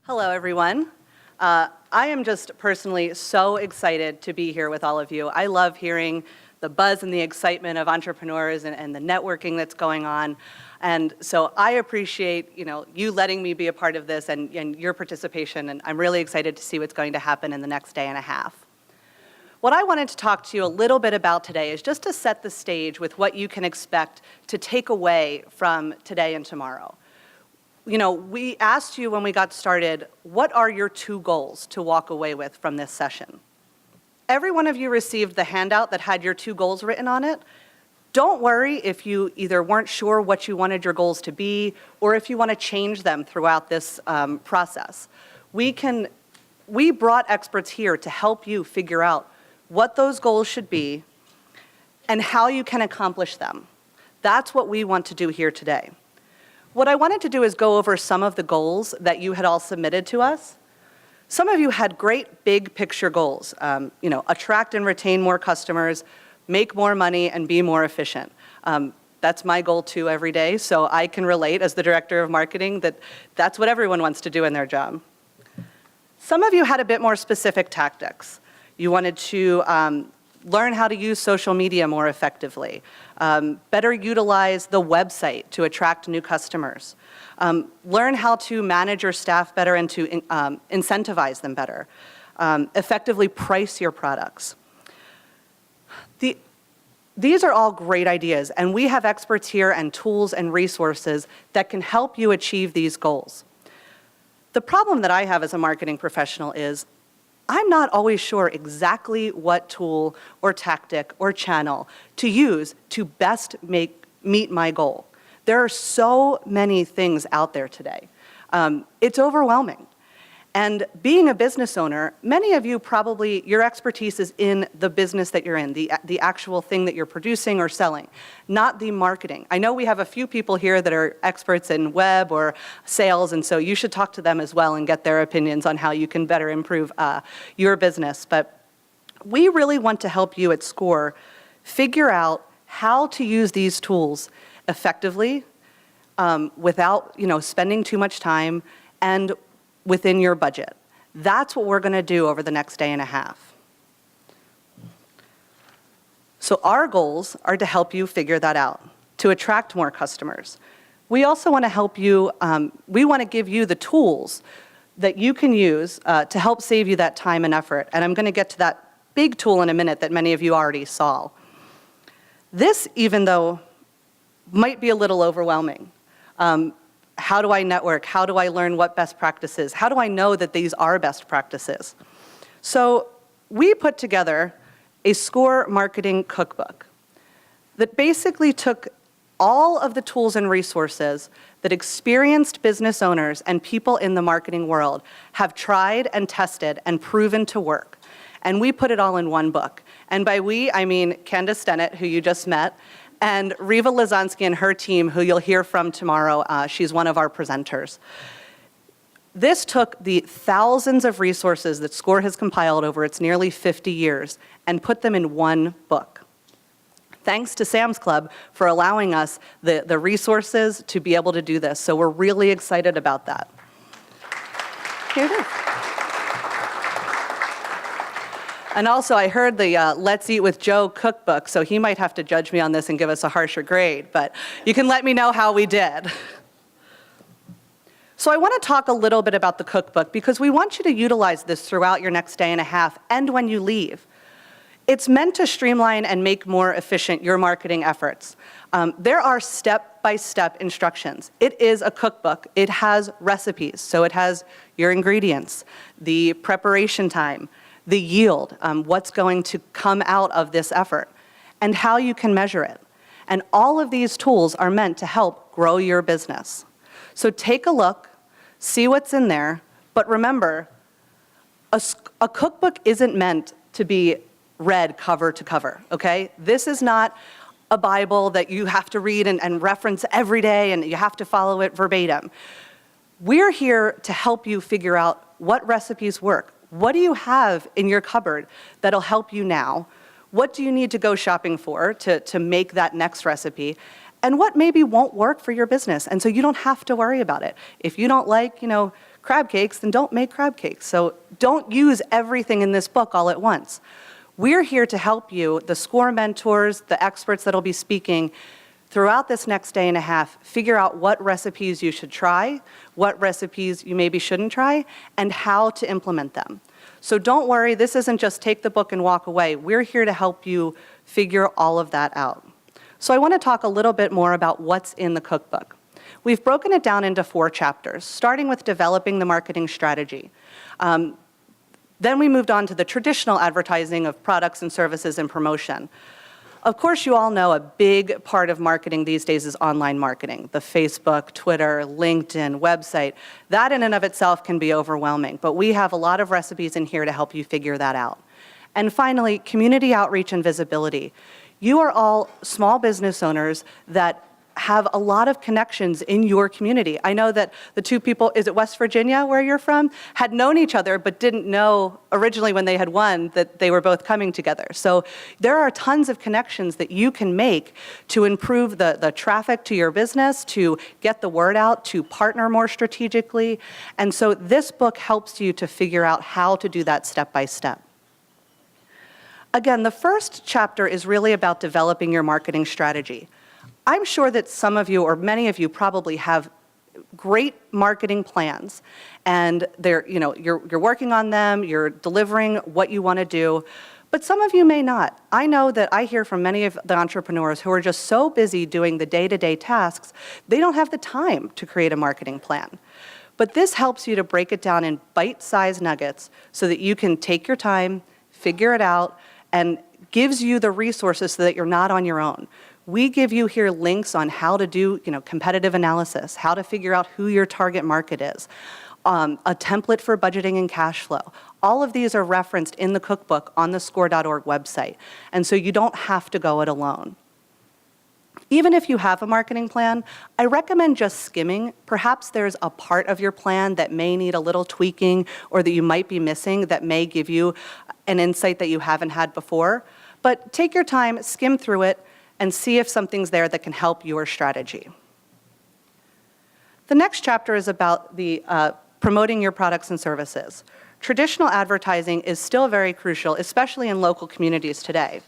Hello, everyone. I am just personally so excited to be here with all of you. I love hearing the buzz and the excitement of entrepreneurs and the networking that's going on. And so I appreciate you letting me be a part of this and your participation, and I'm really excited to see what's going to happen in the next day and a half. What I wanted to talk to you a little bit about today is just to set the stage with what you can expect to take away from today and tomorrow. We asked you when we got started, what are your 2 goals to walk away with from this session? Every one of you received the handout that had your 2 goals written on it. Don't worry if you either weren't sure what you wanted your goals to be or if you want to change them throughout this process. We brought experts here to help you figure out what those goals should be and how you can accomplish them. That's what we want to do here today. What I wanted to do is go over some of the goals that you had all submitted to us. Some of you had great big picture goals, attract and retain more customers, make more money, and be more efficient. That's my goal too every day, so I can relate as the director of marketing that that's what everyone wants to do in their job. Some of you had a bit more specific tactics. You wanted to learn how to use social media more effectively, better utilize the website to attract new customers, learn how to manage your staff better and to incentivize them better, effectively price your products. These are all great ideas, and we have experts here and tools and resources that can help you achieve these goals. The problem that I have as a marketing professional is I'm not always sure exactly what tool or tactic or channel to use to best meet my goal. There are so many things out there today. It's overwhelming. And being a business owner, many of you probably, your expertise is in the business that you're in, the actual thing that you're producing or selling, not the marketing. I know we have a few people here that are experts in web or sales, and so you should talk to them as well and get their opinions on how you can better improve your business. But we really want to help you at SCORE figure out how to use these tools effectively without spending too much time and within your budget. That's what we're going to do over the next day and a half. So our goals are to help you figure that out, to attract more customers. We also want to help you, we want to give you the tools that you can use to help save you that time and effort. And I'm going to get to that big tool in a minute that many of you already saw. This, even though, might be a little overwhelming. How do I network? How do I learn what best practices? How do I know that these are best practices? So we put together a SCORE marketing cookbook that basically took all of the tools and resources that experienced business owners and people in the marketing world have tried and tested and proven to work. And we put it all in one book. And by we, I mean Candace Stennett, who you just met, and Riva Lazansky and her team, who you'll hear from tomorrow. She's one of our presenters. This took the thousands of resources that SCORE has compiled over its nearly 50 years and put them in one book. Thanks to Sam's Club for allowing us the resources to be able to do this. So we're really excited about that. Here it is. And also, I heard the Let's Eat with Joe cookbook, so he might have to judge me on this and give us a harsher grade, but you can let me know how we did. So I want to talk a little bit about the cookbook because we want you to utilize this throughout your next day and a half and when you leave. It's meant to streamline and make more efficient your marketing efforts. There are step-by-step instructions. It is a cookbook. It has recipes, so it has your ingredients, the preparation time, the yield, what's going to come out of this effort, and how you can measure it. And all of these tools are meant to help grow your business. So take a look, see what's in there, but remember, a cookbook isn't meant to be read cover to cover, okay? This is not a Bible that you have to read and reference every day and you have to follow it verbatim. We're here to help you figure out what recipes work. What do you have in your cupboard that'll help you now? What do you need to go shopping for to make that next recipe? And what maybe won't work for your business? And so you don't have to worry about it. If you don't like, crab cakes, then don't make crab cakes. So don't use everything in this book all at once. We're here to help you, the SCORE mentors, the experts that'll be speaking, throughout this next day and a half, figure out what recipes you should try, what recipes you maybe shouldn't try, and how to implement them. So don't worry, this isn't just take the book and walk away. We're here to help you figure all of that out. So I want to talk a little bit more about what's in the cookbook. We've broken it down into 4 chapters, starting with developing the marketing strategy. Then we moved on to the traditional advertising of products and services and promotion. Of course, you all know a big part of marketing these days is online marketing. The Facebook, Twitter, LinkedIn, website. That in and of itself can be overwhelming, but we have a lot of recipes in here to help you figure that out. And finally, community outreach and visibility. You are all small business owners that have a lot of connections in your community. I know that the 2 people, is it West Virginia where you're from, had known each other but didn't know originally when they had won that they were both coming together. So there are tons of connections that you can make to improve the traffic to your business, to get the word out, to partner more strategically. And so this book helps you to figure out how to do that step by step. Again, the first chapter is really about developing your marketing strategy. I'm sure that some of you, or many of you, probably have great marketing plans, and you're working on them, you're delivering what you want to do, but some of you may not. I know that I hear from many of the entrepreneurs who are just so busy doing the day-to-day tasks, they don't have the time to create a marketing plan. But this helps you to break it down in bite-sized nuggets so that you can take your time, figure it out, and gives you the resources so that you're not on your own. We give you here links on how to do competitive analysis, how to figure out who your target market is, a template for budgeting and cash flow. All of these are referenced in the cookbook on the SCORE.org website, and so you don't have to go it alone. Even if you have a marketing plan, I recommend just skimming. Perhaps there's a part of your plan that may need a little tweaking or that you might be missing that may give you an insight that you haven't had before. But take your time, skim through it, and see if something's there that can help your strategy. The next chapter is about the promoting your products and services. Traditional advertising is still very crucial, especially in local communities today.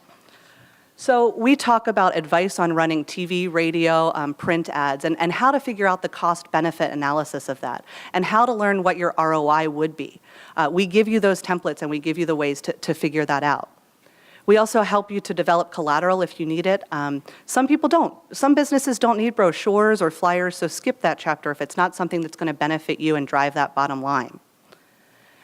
So we talk about advice on running TV, radio, print ads, and how to figure out the cost-benefit analysis of that, and how to learn what your ROI would be. We give you those templates, and we give you the ways to figure that out. We also help you to develop collateral if you need it. Some people don't. Some businesses don't need brochures or flyers, so skip that chapter if it's not something that's going to benefit you and drive that bottom line.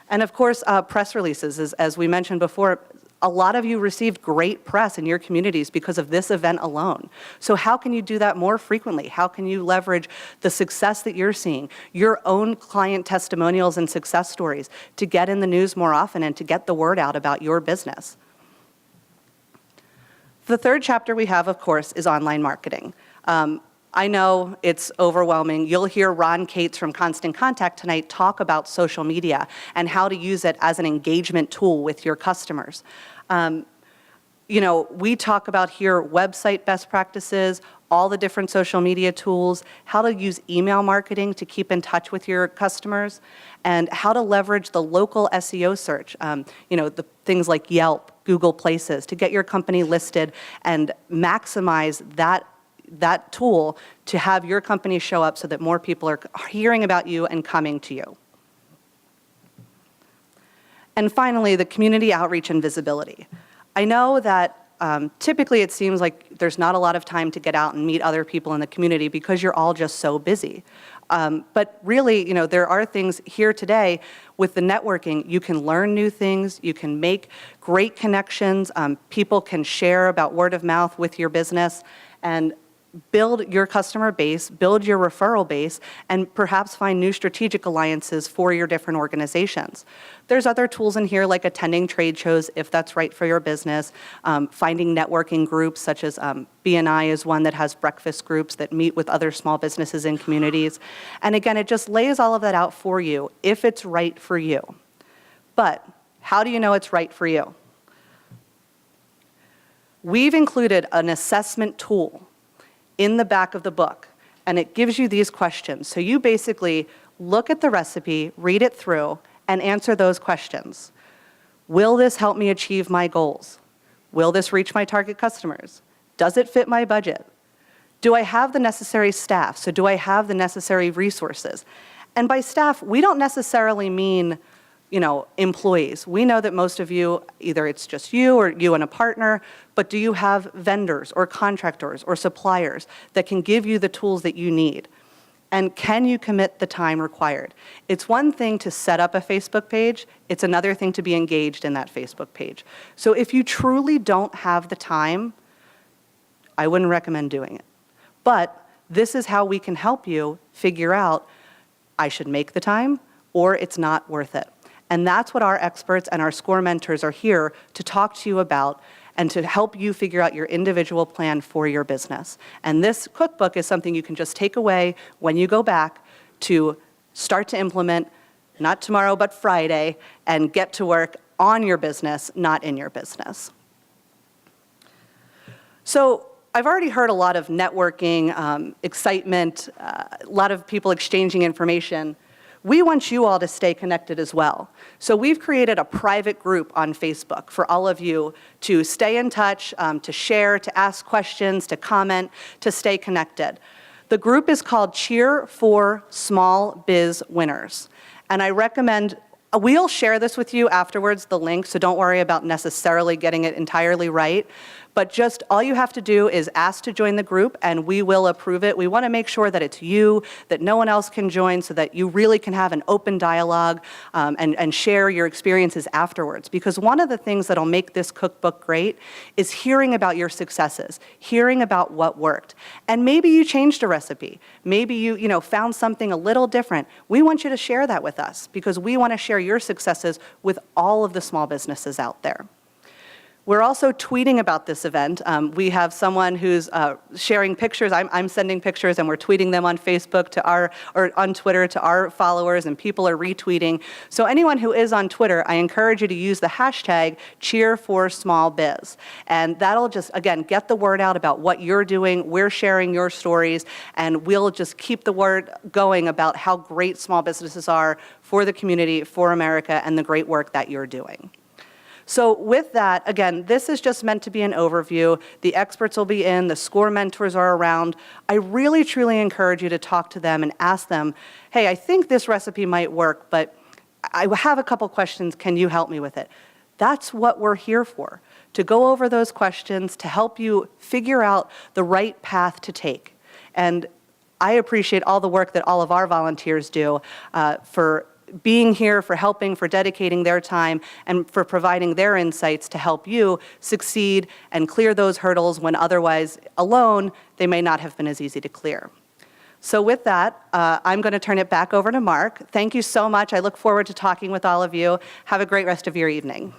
And of course, press releases, as we mentioned before, a lot of you received great press in your communities because of this event alone. So how can you do that more frequently? How can you leverage the success that you're seeing, your own client testimonials and success stories to get in the news more often and to get the word out about your business? The third chapter we have, of course, is online marketing. I know it's overwhelming. You'll hear Ron Cates from Constant Contact tonight talk about social media and how to use it as an engagement tool with your customers. We talk about here website best practices, all the different social media tools, how to use email marketing to keep in touch with your customers, and how to leverage the local SEO search, the things like Yelp, Google Places, to get your company listed and maximize that tool to have your company show up so that more people are hearing about you and coming to you. And finally, the community outreach and visibility. I know that typically it seems like there's not a lot of time to get out and meet other people in the community because you're all just so busy. But really, there are things here today with the networking. You can learn new things. You can make great connections. People can share about word of mouth with your business and build your customer base, build your referral base, and perhaps find new strategic alliances for your different organizations. There's other tools in here like attending trade shows if that's right for your business, finding networking groups such as BNI is one that has breakfast groups that meet with other small businesses and communities. And again, it just lays all of that out for you if it's right for you. But how do you know it's right for you? We've included an assessment tool in the back of the book, and it gives you these questions. So you basically look at the recipe, read it through, and answer those questions. Will this help me achieve my goals? Will this reach my target customers? Does it fit my budget? Do I have the necessary staff? So do I have the necessary resources? And by staff, we don't necessarily mean, employees. We know that most of you, either it's just you or you and a partner, but do you have vendors or contractors or suppliers that can give you the tools that you need? And can you commit the time required? It's one thing to set up a Facebook page, it's another thing to be engaged in that Facebook page. So if you truly don't have the time, I wouldn't recommend doing it. But this is how we can help you figure out, I should make the time or it's not worth it. And that's what our experts and our SCORE mentors are here to talk to you about and to help you figure out your individual plan for your business. And this cookbook is something you can just take away when you go back to start to implement, not tomorrow, but Friday, and get to work on your business, not in your business. So I've already heard a lot of networking, excitement, a lot of people exchanging information. We want you all to stay connected as well. So we've created a private group on Facebook for all of you to stay in touch, to share, to ask questions, to comment, to stay connected. The group is called Cheer for Small Biz Winners. And I recommend, we'll share this with you afterwards, the link, so don't worry about necessarily getting it entirely right. But just all you have to do is ask to join the group and we will approve it. We want to make sure that it's you, that no one else can join so that you really can have an open dialogue and share your experiences afterwards. Because one of the things that'll make this cookbook great is hearing about your successes, hearing about what worked. And maybe you changed a recipe. Maybe you found something a little different. We want you to share that with us because we want to share your successes with all of the small businesses out there. We're also tweeting about this event. We have someone who's sharing pictures. I'm sending pictures and we're tweeting them on Facebook or on Twitter to our followers, and people are retweeting. So anyone who is on Twitter, I encourage you to use the hashtag #CheerForSmallBiz. And that'll just, again, get the word out about what you're doing. We're sharing your stories, and we'll just keep the word going about how great small businesses are for the community, for America, and the great work that you're doing. So with that, again, this is just meant to be an overview. The experts will be in, the SCORE mentors are around. I really, truly encourage you to talk to them and ask them, hey, I think this recipe might work, but I have a couple questions, can you help me with it? That's what we're here for, to go over those questions, to help you figure out the right path to take. And I appreciate all the work that all of our volunteers do for being here, for helping, for dedicating their time, and for providing their insights to help you succeed and clear those hurdles when otherwise, alone, they may not have been as easy to clear. So with that, I'm going to turn it back over to Mark. Thank you so much. I look forward to talking with all of you. Have a great rest of your evening.